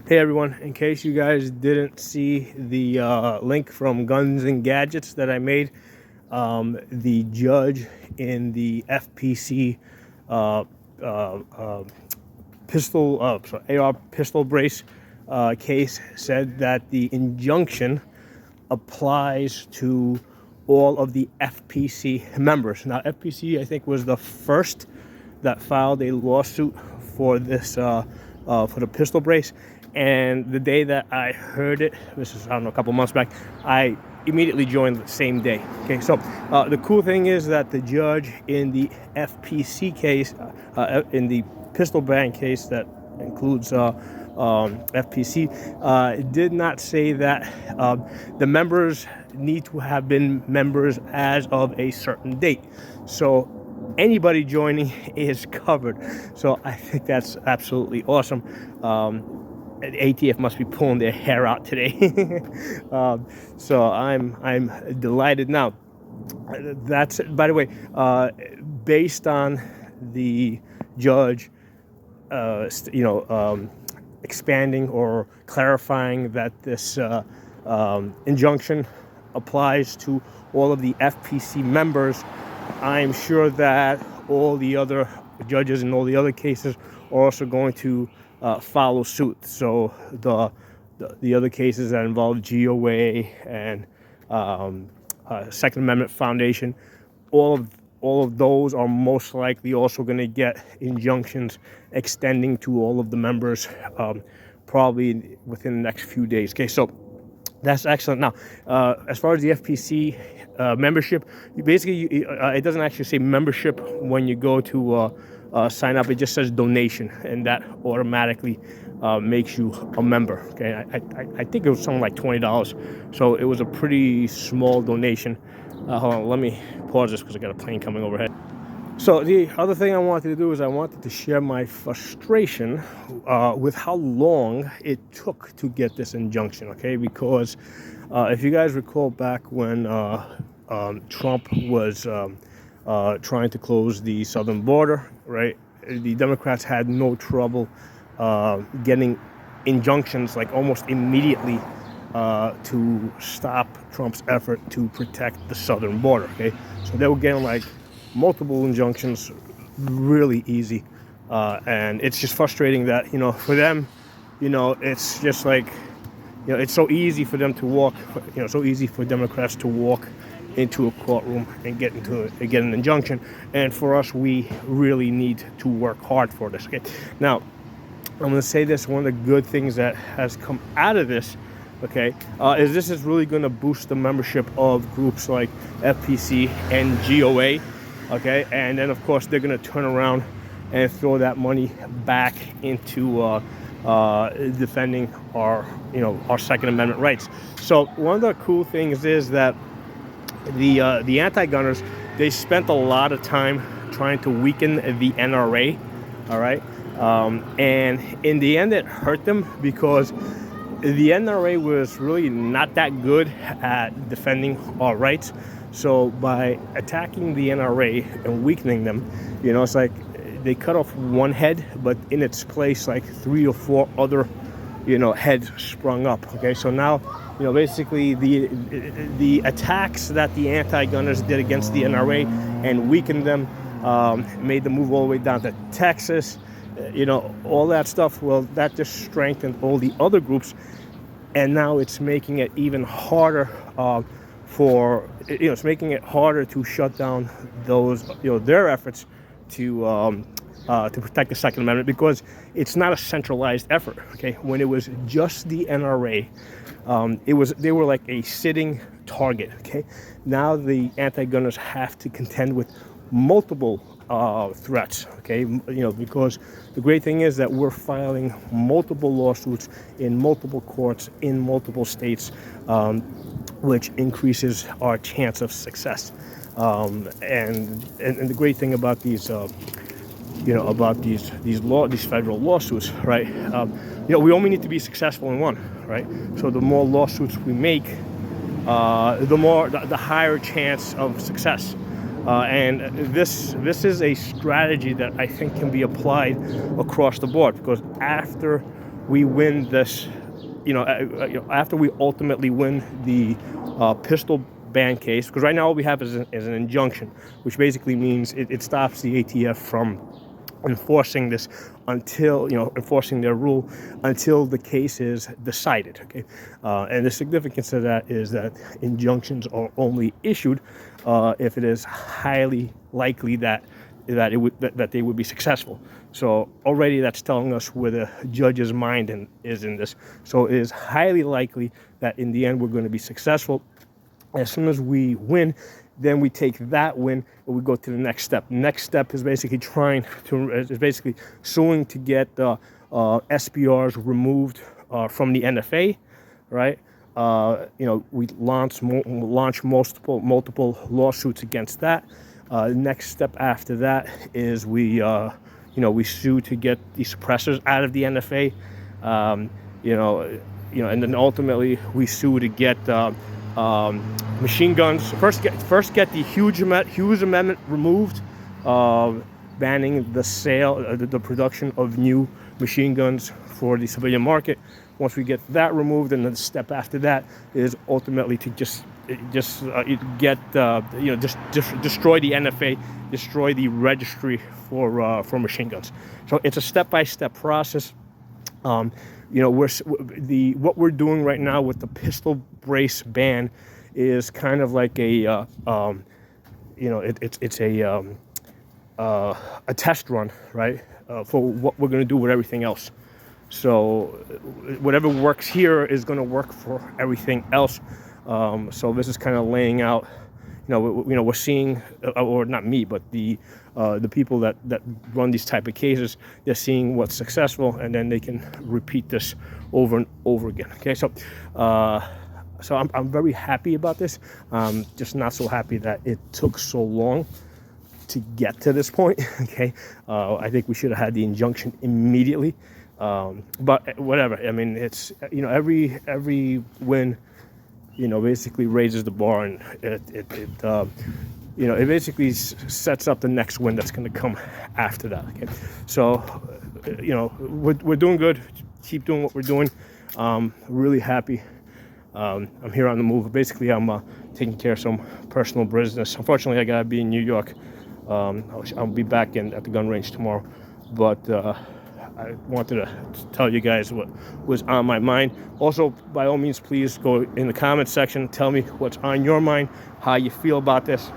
Hey everyone, in case you guys didn't see the link from Guns and Gadgets that I made, the judge in the FPC uh, AR pistol brace case said that the injunction applies to all of the FPC members. Now, FPC, I think, was the first that filed a lawsuit for this, for the pistol brace. And the day that I heard it, this is, I don't know, a couple months back, I immediately joined the same day. Okay, so the cool thing is that the judge in the FPC case, in the pistol ban case that includes FPC, did not say that the members need to have been members as of a certain date. So anybody joining is covered. So I think that's absolutely awesome. ATF must be pulling their hair out today. So I'm delighted. Now, that's, by the way, based on the judge, expanding or clarifying that this injunction applies to all of the FPC members, I'm sure that all the other judges in all the other cases are also going to follow suit. So the other cases that involve GOA and Second Amendment Foundation, all of those are most likely also going to get injunctions extending to all of the members, probably within the next few days. Okay, so that's excellent. Now, as far as the FPC membership, you basically, it doesn't actually say membership when you go to sign up. It just says donation, and that automatically makes you a member. Okay, I think it was something like $20, so it was a pretty small donation. Hold on, let me pause this because I got a plane coming overhead. So the other thing I wanted to do is I wanted to share my frustration with how long it took to get this injunction, okay? Because if you guys recall back when Trump was trying to close the southern border, right? The Democrats had no trouble getting injunctions like almost immediately to stop Trump's effort to protect the southern border, okay? So they were getting like multiple injunctions really easy, and it's just frustrating that, for them, it's just like, it's so easy for them to walk, so easy for Democrats to walk into a courtroom and get an injunction, and for us, we really need to work hard for this. Okay, now I'm going to say this: one of the good things that has come out of this, okay, is this is really going to boost the membership of groups like FPC and GOA. Okay, and then of course they're going to turn around and throw that money back into defending our Second Amendment rights. So one of the cool things is that the anti-gunners, they spent a lot of time trying to weaken the NRA. All right, and in the end, it hurt them because the NRA was really not that good at defending our rights. So by attacking the NRA and weakening them, it's like they cut off one head, but in its place, like 3 or 4 other, heads sprung up. Okay, so now, basically the attacks that the anti-gunners did against the NRA and weakened them, made them move all the way down to Texas, all that stuff. Well, that just strengthened all the other groups, and now it's making it even harder it's making it harder to shut down those, their efforts to protect the Second Amendment, because it's not a centralized effort. Okay, when it was just the NRA, they were like a sitting target. Okay, now the anti-gunners have to contend with multiple threats. Okay, because the great thing is that we're filing multiple lawsuits in multiple courts in multiple states, which increases our chance of success. And the great thing about these these federal lawsuits, right? We only need to be successful in one, right? So the more lawsuits we make, the higher chance of success. And this is a strategy that I think can be applied across the board, because after we win this, after we ultimately win the pistol ban case, because right now all we have is an injunction, which basically means it stops the ATF from enforcing this enforcing their rule until the case is decided. Okay, and the significance of that is that injunctions are only issued if it is highly likely that they would be successful. So already that's telling us where the judge's mind is in this. So it is highly likely that in the end we're going to be successful. As soon as we win, then we take that win and we go to the next step. Next step is basically suing to get SPRs removed from the NFA, right? We launch multiple lawsuits against that. Next step after that is we sue to get the suppressors out of the NFA, and then ultimately we sue to get machine guns. First get the Hughes Amendment removed, banning the sale, the production of new machine guns for the civilian market. Once we get that removed, and then the step after that is ultimately to destroy the NFA, destroy the registry for machine guns. So it's a step-by-step process. What we're doing right now with the pistol brace ban is kind of like a test run, right, for what we're going to do with everything else. So whatever works here is going to work for everything else. So this is kind of laying out, we're seeing, or not me, but the people that run these type of cases, they're seeing what's successful, and then they can repeat this over and over again. Okay, so I'm very happy about this. Just not so happy that it took so long to get to this point. Okay, I think we should have had the injunction immediately. But whatever. I mean, it's every win, basically raises the bar, and it basically sets up the next win that's going to come after that. Okay, so we're doing good. Keep doing what we're doing. Really happy. I'm here on the move. Basically, I'm taking care of some personal business. Unfortunately, I gotta be in New York. I'll be back at the gun range tomorrow, but I wanted to tell you guys what was on my mind. Also, by all means, please go in the comment section. Tell me what's on your mind, how you feel about this.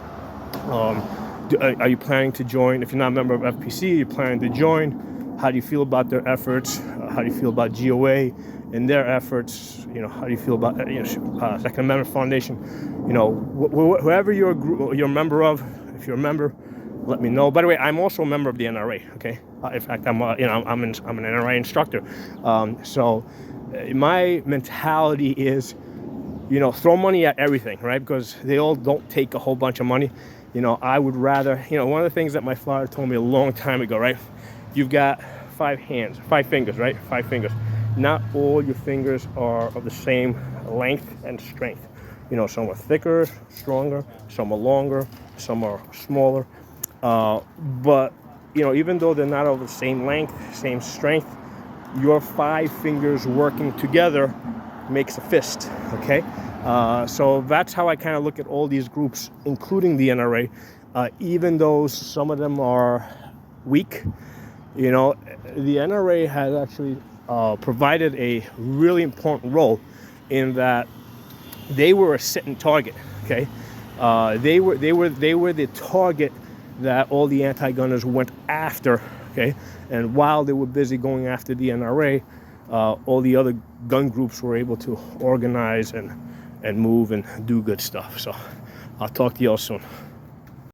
Are you planning to join? If you're not a member of FPC, you're planning to join. How do you feel about their efforts? How do you feel about GOA and their efforts? How do you feel about Second Amendment Foundation? Whoever you're a member of, if you're a member, let me know. By the way, I'm also a member of the NRA. Okay, in fact, I'm an NRA instructor. So my mentality is, throw money at everything, right? Because they all don't take a whole bunch of money. I would rather, one of the things that my father told me a long time ago, right? You've got 5 fingers, right? 5 fingers. Not all your fingers are of the same length and strength. Some are thicker, stronger, some are longer, some are smaller. But even though they're not of the same length, same strength, your 5 fingers working together makes a fist, okay? So that's how I kind of look at all these groups, including the NRA. Even though some of them are weak, the NRA has actually provided a really important role in that they were a sitting target, okay? They were the target that all the anti-gunners went after, okay? And while they were busy going after the NRA, all the other gun groups were able to organize and move and do good stuff. So I'll talk to y'all soon.